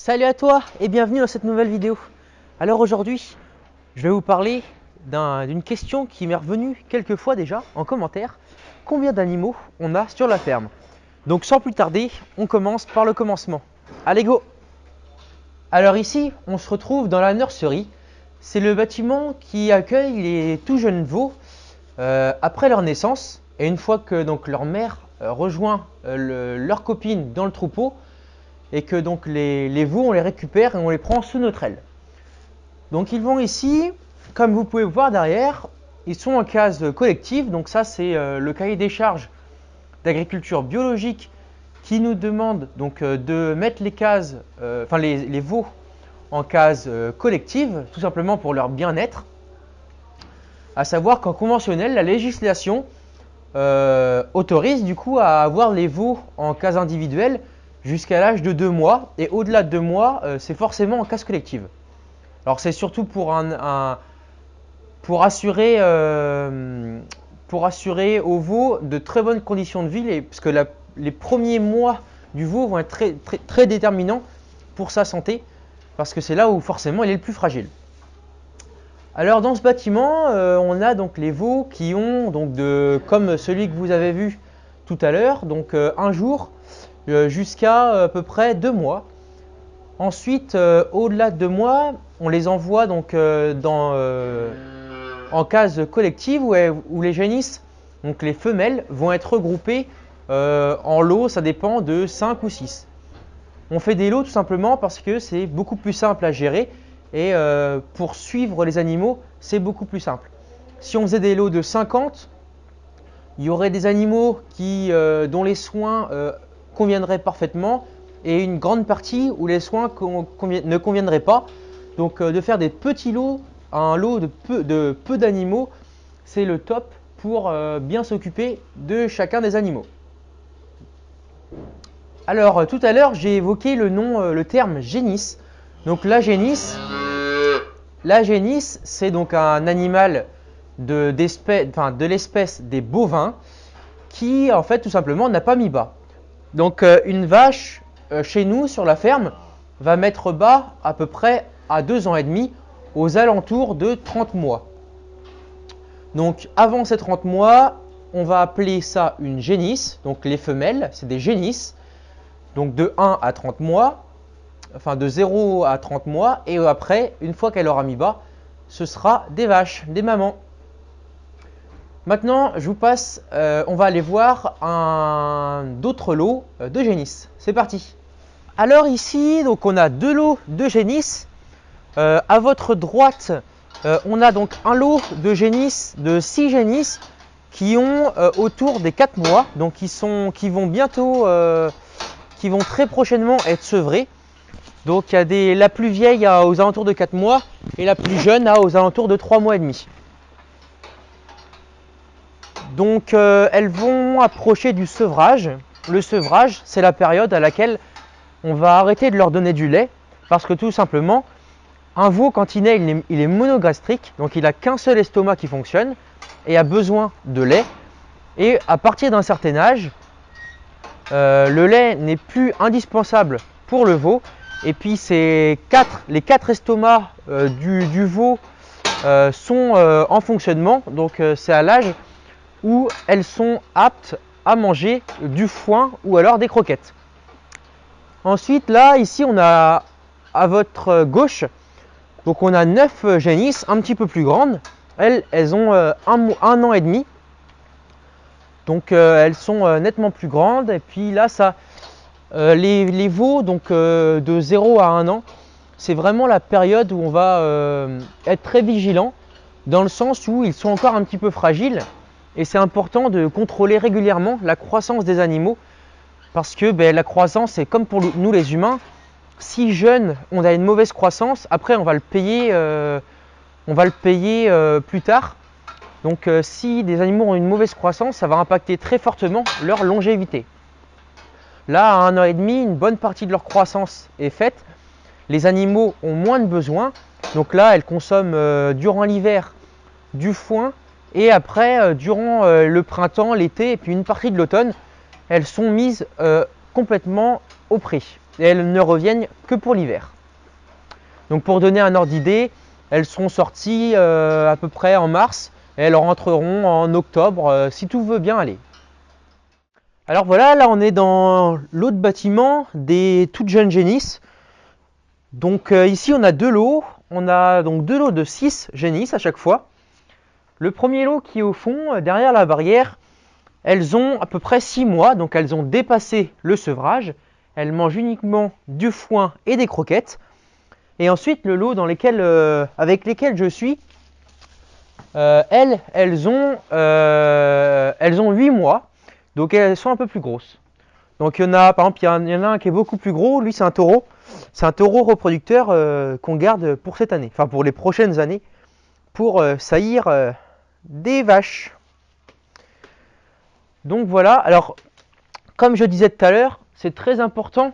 Salut à toi et bienvenue dans cette nouvelle vidéo. Alors aujourd'hui, je vais vous parler d'une question qui m'est revenue quelques fois déjà en commentaire. Combien d'animaux on a sur la ferme? Donc sans plus tarder, on commence par le commencement. Allez go! Alors ici, on se retrouve dans la nurserie. C'est le bâtiment qui accueille les tout jeunes veaux après leur naissance. Et une fois que donc leur mère rejoint leur copine dans le troupeau, et que donc les veaux, on les récupère et on les prend sous notre aile. Donc ils vont ici, comme vous pouvez voir derrière, ils sont en case collective. Donc ça c'est le cahier des charges d'agriculture biologique qui nous demande donc de mettre les veaux en case collective, tout simplement pour leur bien-être. À savoir qu'en conventionnel, la législation autorise du coup à avoir les veaux en case individuelle jusqu'à l'âge de 2 mois, et au-delà de 2 mois, c'est forcément en case collective. Alors c'est surtout pour assurer aux veaux de très bonnes conditions de vie, parce que les premiers mois du veau vont être très, très, très déterminants pour sa santé, parce que c'est là où forcément il est le plus fragile. Alors dans ce bâtiment, on a donc les veaux qui ont, donc comme celui que vous avez vu tout à l'heure, donc un jour jusqu'à à peu près 2 mois. Ensuite, au-delà de 2 mois, on les envoie donc en case collective où les génisses, donc les femelles, vont être regroupées en lots, ça dépend de 5 ou 6. On fait des lots tout simplement parce que c'est beaucoup plus simple à gérer et pour suivre les animaux, c'est beaucoup plus simple. Si on faisait des lots de 50, il y aurait des animaux dont les soins conviendraient parfaitement et une grande partie où les soins ne conviendraient pas. Donc de faire des petits lots, un lot de peu d'animaux, c'est le top pour bien s'occuper de chacun des animaux. Alors tout à l'heure j'ai évoqué le terme génisse. Donc la génisse, c'est donc un animal de l'espèce des bovins qui en fait tout simplement n'a pas mis bas. Donc une vache chez nous sur la ferme va mettre bas à peu près à 2 ans et demi, aux alentours de 30 mois. Donc avant ces 30 mois, on va appeler ça une génisse. Donc les femelles, c'est des génisses. Donc de 1 à 30 mois, enfin de 0 à 30 mois, et après, une fois qu'elle aura mis bas, ce sera des vaches, des mamans. Maintenant, je vous passe, on va aller voir d'autres lots de génisses. C'est parti. Alors ici, donc on a 2 lots de génisses. À votre droite, on a donc un lot de génisses, de 6 génisses qui ont autour des 4 mois, donc qui vont très prochainement être sevrées. Donc il y a la plus vieille aux alentours de 4 mois et la plus jeune aux alentours de 3 mois et demi. Donc elles vont approcher du sevrage. Le sevrage, c'est la période à laquelle on va arrêter de leur donner du lait parce que tout simplement, un veau quand il naît, il est monogastrique, donc il n'a qu'un seul estomac qui fonctionne et a besoin de lait. Et à partir d'un certain âge, le lait n'est plus indispensable pour le veau. Et puis les 4 estomacs du veau sont en fonctionnement, donc c'est à l'âge où elles sont aptes à manger du foin ou alors des croquettes. Ensuite, là, ici, on a à votre gauche, donc on a 9 génisses un petit peu plus grandes. Elles ont 1 an et demi. Donc elles sont nettement plus grandes. Et puis là, les veaux donc, de 0 à 1 an, c'est vraiment la période où on va être très vigilant, dans le sens où ils sont encore un petit peu fragiles. Et c'est important de contrôler régulièrement la croissance des animaux parce que la croissance, c'est comme pour nous les humains. Si jeune, on a une mauvaise croissance, après on va le payer, plus tard. Donc si des animaux ont une mauvaise croissance, ça va impacter très fortement leur longévité. Là, à 1 an et demi, une bonne partie de leur croissance est faite. Les animaux ont moins de besoins. Donc là, elles consomment durant l'hiver du foin. Et après, durant le printemps, l'été et puis une partie de l'automne, elles sont mises complètement au pré. et elles ne reviennent que pour l'hiver. Donc pour donner un ordre d'idée, elles seront sorties à peu près en mars et elles rentreront en octobre si tout veut bien aller. Alors voilà, là on est dans l'autre bâtiment des toutes jeunes génisses. Donc ici on a deux lots, on a donc deux lots de 6 génisses à chaque fois. Le premier lot qui est au fond, derrière la barrière, elles ont à peu près 6 mois, donc elles ont dépassé le sevrage. Elles mangent uniquement du foin et des croquettes. Et ensuite le lot avec lesquels je suis, elles ont 8 mois, donc elles sont un peu plus grosses. Donc il y en a, par exemple, il y en a un qui est beaucoup plus gros, lui c'est un taureau. C'est un taureau reproducteur qu'on garde pour cette année, enfin pour les prochaines années, pour saillir des vaches. Donc voilà, alors comme je disais tout à l'heure, c'est très important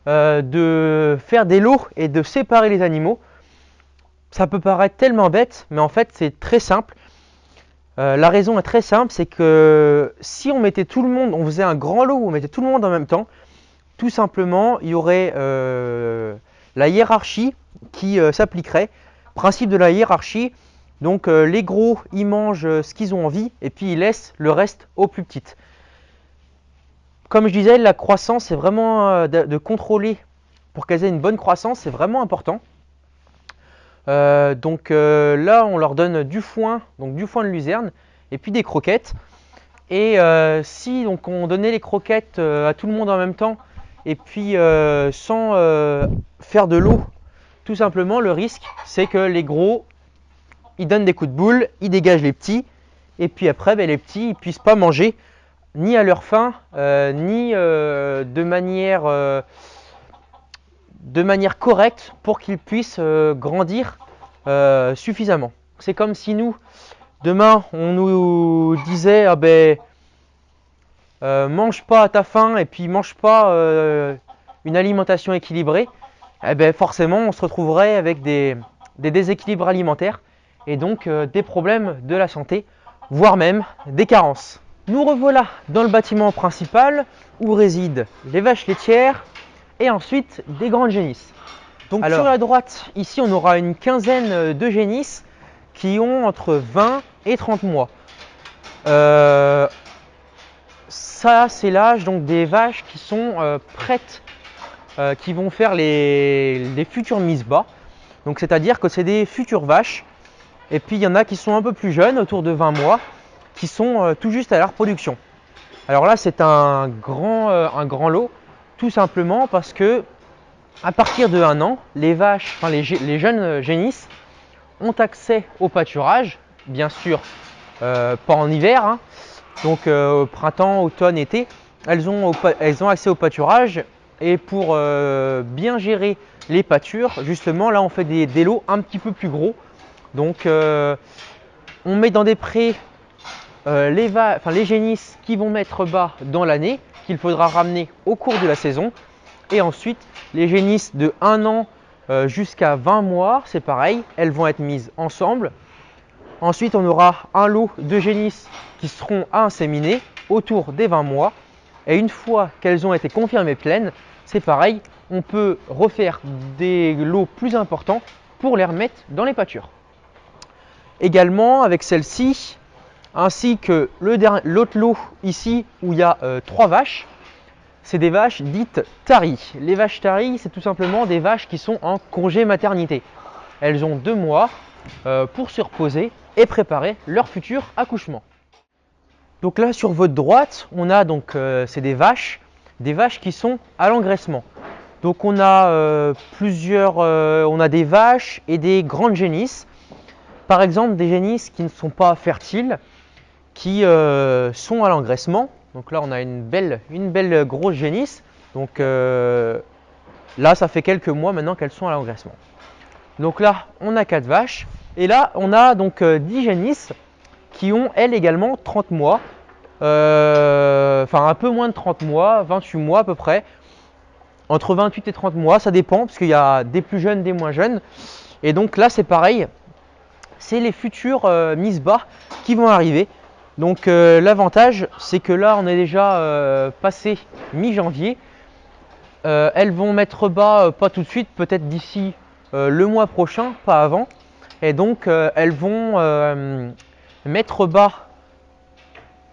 de faire des lots et de séparer les animaux. Ça peut paraître tellement bête, mais en fait c'est très simple. La raison est très simple, c'est que si on mettait tout le monde, on faisait un grand lot où on mettait tout le monde en même temps, tout simplement il y aurait la hiérarchie qui s'appliquerait. Principe de la hiérarchie, donc les gros ils mangent ce qu'ils ont envie et puis ils laissent le reste aux plus petites. Comme je disais, la croissance, c'est vraiment de contrôler pour qu'elles aient une bonne croissance, c'est vraiment important. Donc là, on leur donne du foin, donc du foin de luzerne, et puis des croquettes. Et si donc on donnait les croquettes à tout le monde en même temps, et puis sans faire de l'eau, tout simplement, le risque, c'est que les gros, ils donnent des coups de boule, ils dégagent les petits, et puis après, les petits, ils puissent pas manger ni à leur faim, ni de manière correcte pour qu'ils puissent grandir suffisamment. C'est comme si nous, demain, on nous disait mange pas à ta faim et puis mange pas une alimentation équilibrée. Forcément, on se retrouverait avec des déséquilibres alimentaires et donc des problèmes de la santé, voire même des carences. Nous revoilà dans le bâtiment principal où résident les vaches laitières et ensuite des grandes génisses. Donc sur la droite, ici on aura une quinzaine de génisses qui ont entre 20 et 30 mois. Ça c'est l'âge donc des vaches qui sont prêtes, qui vont faire les futures mises bas. Donc c'est-à-dire que c'est des futures vaches. Et puis il y en a qui sont un peu plus jeunes, autour de 20 mois, qui sont tout juste à la reproduction. Alors là c'est un grand lot, tout simplement parce que à partir de 1 an, les jeunes génisses ont accès au pâturage, bien sûr pas en hiver, hein. Donc printemps, automne, été, elles ont accès au pâturage. Et pour bien gérer les pâtures, justement là on fait des lots un petit peu plus gros. Donc on met dans des prés les génisses qui vont mettre bas dans l'année, qu'il faudra ramener au cours de la saison. Et ensuite, les génisses de 1 an jusqu'à 20 mois, c'est pareil, elles vont être mises ensemble. Ensuite, on aura un lot de génisses qui seront à inséminer autour des 20 mois. Et une fois qu'elles ont été confirmées pleines, c'est pareil, on peut refaire des lots plus importants pour les remettre dans les pâtures. Également avec celle-ci, ainsi que l'autre lot ici où il y a 3 vaches, c'est des vaches dites taries. Les vaches taries, c'est tout simplement des vaches qui sont en congé maternité. Elles ont 2 mois pour se reposer et préparer leur futur accouchement. Donc là sur votre droite, on a donc c'est des vaches qui sont à l'engraissement. Donc on a on a des vaches et des grandes génisses. Par exemple des génisses qui ne sont pas fertiles, qui sont à l'engraissement. Donc là on a une belle grosse génisse. Donc là ça fait quelques mois maintenant qu'elles sont à l'engraissement. Donc là on a 4 vaches. Et là on a donc 10 génisses qui ont elles également 30 mois. Enfin un peu moins de 30 mois, 28 mois à peu près. Entre 28 et 30 mois, ça dépend parce qu'il y a des plus jeunes, des moins jeunes. Et donc là c'est pareil. C'est les futures mises bas qui vont arriver. Donc l'avantage c'est que là on est déjà passé mi-janvier elles vont mettre bas, pas tout de suite, peut-être d'ici le mois prochain, pas avant. Et donc elles vont mettre bas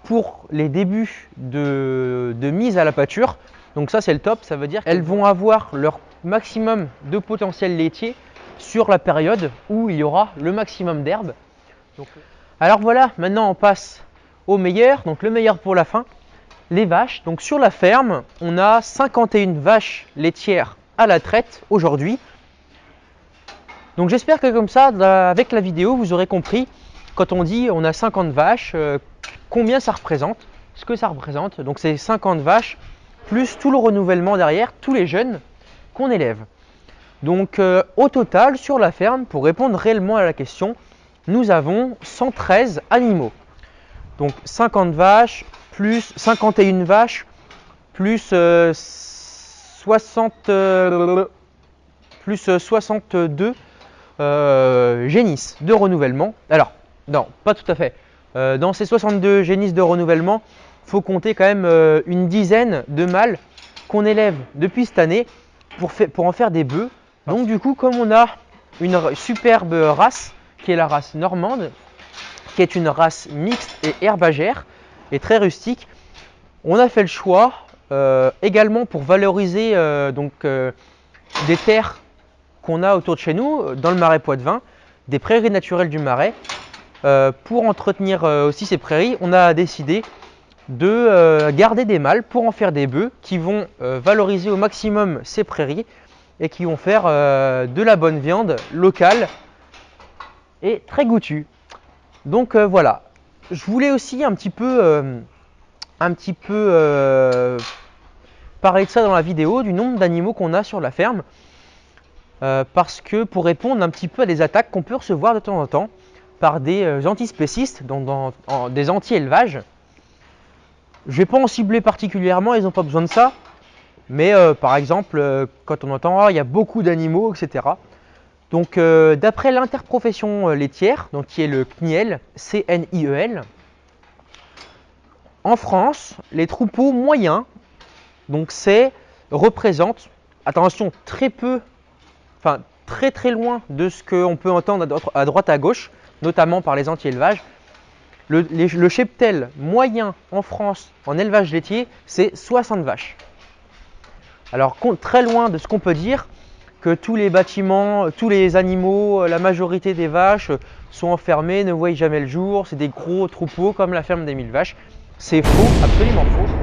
pour les débuts de mise à la pâture. Donc ça c'est le top, ça veut dire qu'elles vont avoir leur maximum de potentiel laitier sur la période où il y aura le maximum d'herbe. Alors voilà, maintenant on passe au meilleur, donc le meilleur pour la fin, les vaches. Donc sur la ferme, on a 51 vaches laitières à la traite aujourd'hui. Donc j'espère que comme ça, avec la vidéo, vous aurez compris, quand on dit on a 50 vaches, combien ça représente, ce que ça représente. Donc c'est 50 vaches, plus tout le renouvellement derrière, tous les jeunes qu'on élève. Donc au total, sur la ferme, pour répondre réellement à la question, nous avons 113 animaux. Donc 50 vaches, plus 51 vaches, plus 62 génisses de renouvellement. Alors, non, pas tout à fait. Dans ces 62 génisses de renouvellement, il faut compter quand même une dizaine de mâles qu'on élève depuis cette année pour en faire des bœufs. Donc du coup, comme on a une superbe race, qui est la race normande, qui est une race mixte et herbagère et très rustique, on a fait le choix également pour valoriser des terres qu'on a autour de chez nous, dans le Marais Poitevin, des prairies naturelles du Marais. Pour entretenir aussi ces prairies, on a décidé de garder des mâles pour en faire des bœufs qui vont valoriser au maximum ces prairies et qui vont faire de la bonne viande locale et très goûtue. Donc voilà, je voulais aussi un petit peu parler de ça dans la vidéo, du nombre d'animaux qu'on a sur la ferme, parce que pour répondre un petit peu à des attaques qu'on peut recevoir de temps en temps par des antispécistes, des anti-élevages. Je ne vais pas en cibler particulièrement, ils n'ont pas besoin de ça, mais par exemple, quand on entend il y a beaucoup d'animaux, etc. Donc d'après l'interprofession laitière, donc qui est le CNIEL, C-N-I-E-L, en France, les troupeaux moyens, donc représentent, attention, très peu, enfin très loin de ce qu'on peut entendre à droite à gauche, notamment par les anti-élevages. Le cheptel moyen en France en élevage laitier, c'est 60 vaches. Alors très loin de ce qu'on peut dire, que tous les bâtiments, tous les animaux, la majorité des vaches sont enfermés, ne voient jamais le jour, c'est des gros troupeaux comme la ferme des 1000 vaches. C'est faux, absolument faux.